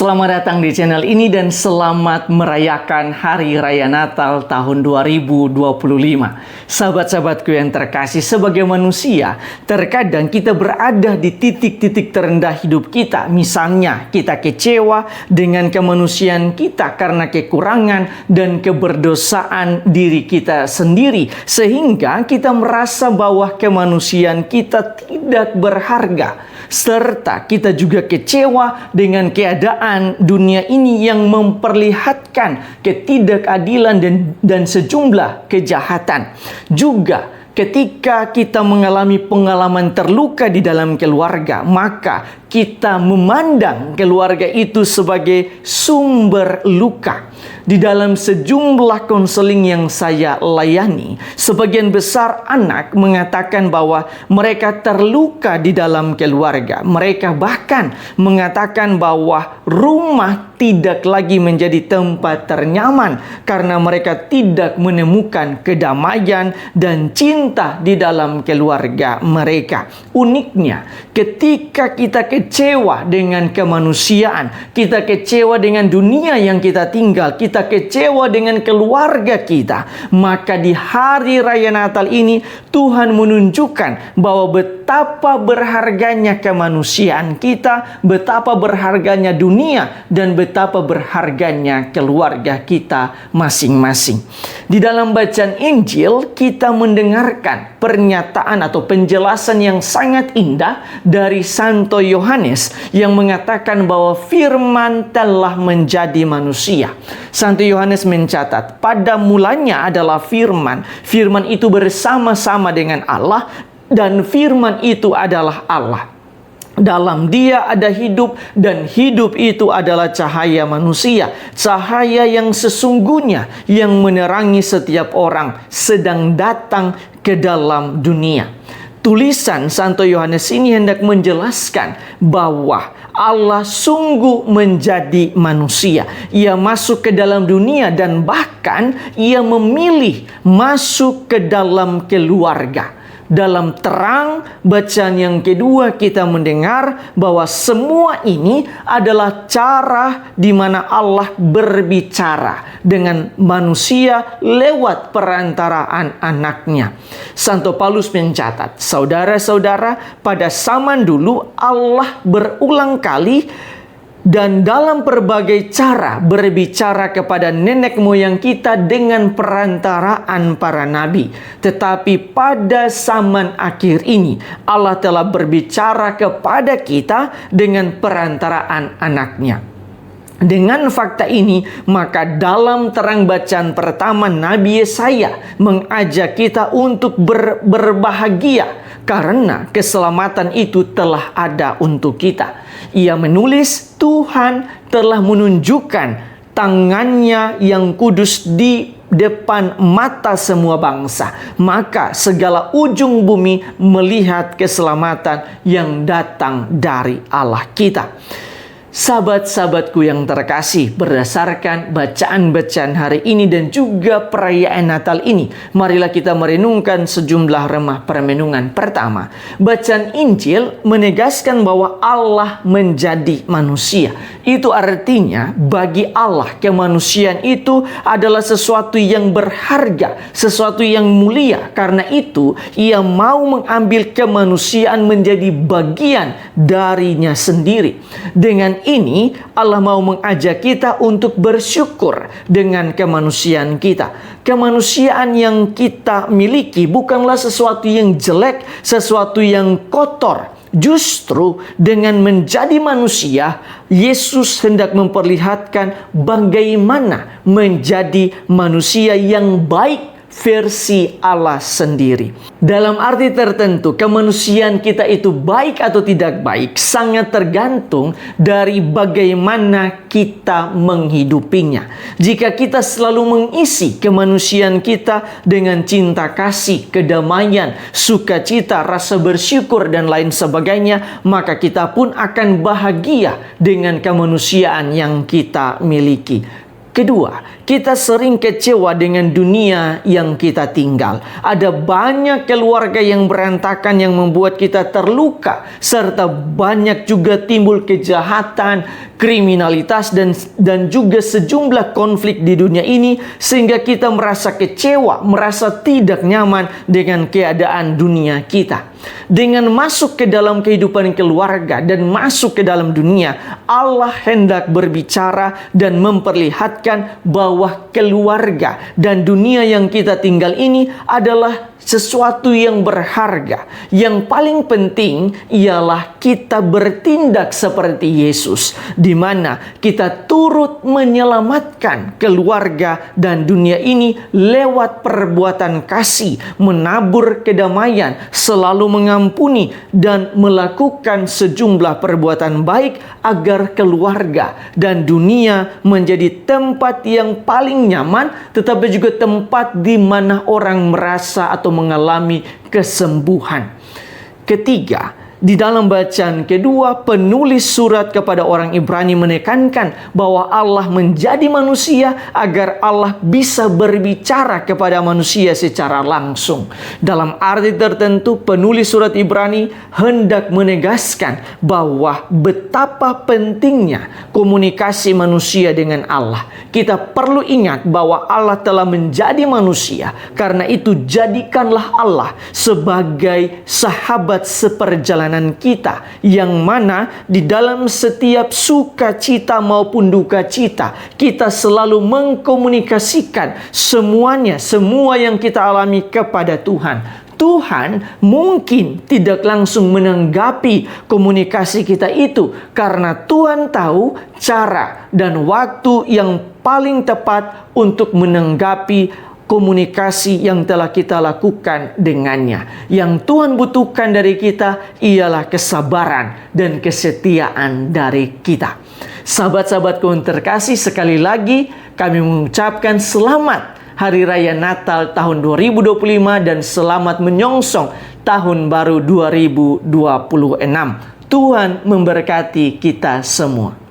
Selamat datang di channel ini dan selamat merayakan Hari Raya Natal tahun 2025. Sahabat-sahabatku yang terkasih, sebagai manusia, terkadang kita berada di titik-titik terendah hidup kita. Misalnya, kita kecewa dengan kemanusiaan kita karena kekurangan dan keberdosaan diri kita sendiri. Sehingga kita merasa bahwa kemanusiaan kita tidak berharga. Serta kita juga kecewa dengan keadaan dunia ini yang memperlihatkan ketidakadilan dan sejumlah kejahatan. Juga ketika kita mengalami pengalaman terluka di dalam keluarga, maka kita memandang keluarga itu sebagai sumber luka. Di dalam sejumlah konseling yang saya layani, sebagian besar anak mengatakan bahwa mereka terluka di dalam keluarga. Mereka bahkan mengatakan bahwa rumah tidak lagi menjadi tempat ternyaman karena mereka tidak menemukan kedamaian dan cinta di dalam keluarga mereka. Uniknya, ketika kita kecewa dengan kemanusiaan, kita kecewa dengan dunia yang kita tinggal, kita kecewa dengan keluarga kita, maka di hari raya Natal ini Tuhan menunjukkan bahwa betapa berharganya kemanusiaan kita, betapa berharganya dunia, dan betapa berharganya keluarga kita masing-masing. Di dalam bacaan Injil, kita mendengarkan pernyataan atau penjelasan yang sangat indah dari Santo Yohanes yang mengatakan bahwa firman telah menjadi manusia. Santo Yohanes mencatat, pada mulanya adalah firman. Firman itu bersama-sama dengan Allah dan firman itu adalah Allah. Dalam Dia ada hidup dan hidup itu adalah cahaya manusia. Cahaya yang sesungguhnya yang menerangi setiap orang sedang datang ke dalam dunia. Tulisan Santo Yohanes ini hendak menjelaskan bahwa Allah sungguh menjadi manusia. Ia masuk ke dalam dunia dan bahkan Ia memilih masuk ke dalam keluarga. Dalam terang bacaan yang kedua kita mendengar bahwa semua ini adalah cara di mana Allah berbicara dengan manusia lewat perantaraan anaknya. Santo Paulus mencatat, saudara-saudara, pada zaman dulu Allah berulang kali dan dalam berbagai cara berbicara kepada nenek moyang kita dengan perantaraan para nabi. Tetapi pada zaman akhir ini Allah telah berbicara kepada kita dengan perantaraan anaknya. Dengan fakta ini, maka dalam terang bacaan pertama Nabi Yesaya mengajak kita untuk berbahagia karena keselamatan itu telah ada untuk kita. Ia menulis, Tuhan telah menunjukkan tangannya yang kudus di depan mata semua bangsa. Maka segala ujung bumi melihat keselamatan yang datang dari Allah kita. Sahabat-sahabatku yang terkasih, berdasarkan bacaan-bacaan hari ini dan juga perayaan Natal ini, marilah kita merenungkan sejumlah remah permenungan. Pertama, bacaan Injil menegaskan bahwa Allah menjadi manusia. Itu artinya bagi Allah kemanusiaan itu adalah sesuatu yang berharga, sesuatu yang mulia. Karena itu Ia mau mengambil kemanusiaan menjadi bagian darinya sendiri. Dengan ini Allah mau mengajak kita untuk bersyukur dengan kemanusiaan kita. Kemanusiaan yang kita miliki bukanlah sesuatu yang jelek, sesuatu yang kotor. Justru dengan menjadi manusia, Yesus hendak memperlihatkan bagaimana menjadi manusia yang baik versi Allah sendiri. Dalam arti tertentu, kemanusiaan kita itu baik atau tidak baik sangat tergantung dari bagaimana kita menghidupinya. Jika kita selalu mengisi kemanusiaan kita dengan cinta kasih, kedamaian, sukacita, rasa bersyukur, dan lain sebagainya, maka kita pun akan bahagia dengan kemanusiaan yang kita miliki. Kedua, kita sering kecewa dengan dunia yang kita tinggal. Ada banyak keluarga yang berantakan yang membuat kita terluka, serta banyak juga timbul kejahatan, kriminalitas, dan juga sejumlah konflik di dunia ini, sehingga kita merasa kecewa, merasa tidak nyaman dengan keadaan dunia kita. Dengan masuk ke dalam kehidupan keluarga dan masuk ke dalam dunia, Allah hendak berbicara dan memperlihatkan bahwa keluarga dan dunia yang kita tinggal ini adalah sesuatu yang berharga. Yang paling penting ialah kita bertindak seperti Yesus, di mana kita turut menyelamatkan keluarga dan dunia ini lewat perbuatan kasih, menabur kedamaian, selalu mengampuni, dan melakukan sejumlah perbuatan baik agar keluarga dan dunia menjadi tempat yang paling nyaman, tetapi juga tempat di mana orang merasa atau mengalami kesembuhan. Ketiga, di dalam bacaan kedua, penulis surat kepada orang Ibrani menekankan bahwa Allah menjadi manusia agar Allah bisa berbicara kepada manusia secara langsung. Dalam arti tertentu, penulis surat Ibrani hendak menegaskan bahwa betapa pentingnya komunikasi manusia dengan Allah. Kita perlu ingat bahwa Allah telah menjadi manusia. Karena itu, jadikanlah Allah sebagai sahabat seperjalanan kita, yang mana di dalam setiap sukacita maupun duka cita, kita selalu mengkomunikasikan semuanya, semua yang kita alami kepada Tuhan. Tuhan mungkin tidak langsung menanggapi komunikasi kita itu, karena Tuhan tahu cara dan waktu yang paling tepat untuk menanggapi komunikasi yang telah kita lakukan dengannya. Yang Tuhan butuhkan dari kita ialah kesabaran dan kesetiaan dari kita. Sahabat-sahabatku yang terkasih, sekali lagi kami mengucapkan selamat Hari Raya Natal tahun 2025 dan selamat menyongsong Tahun Baru 2026. Tuhan memberkati kita semua.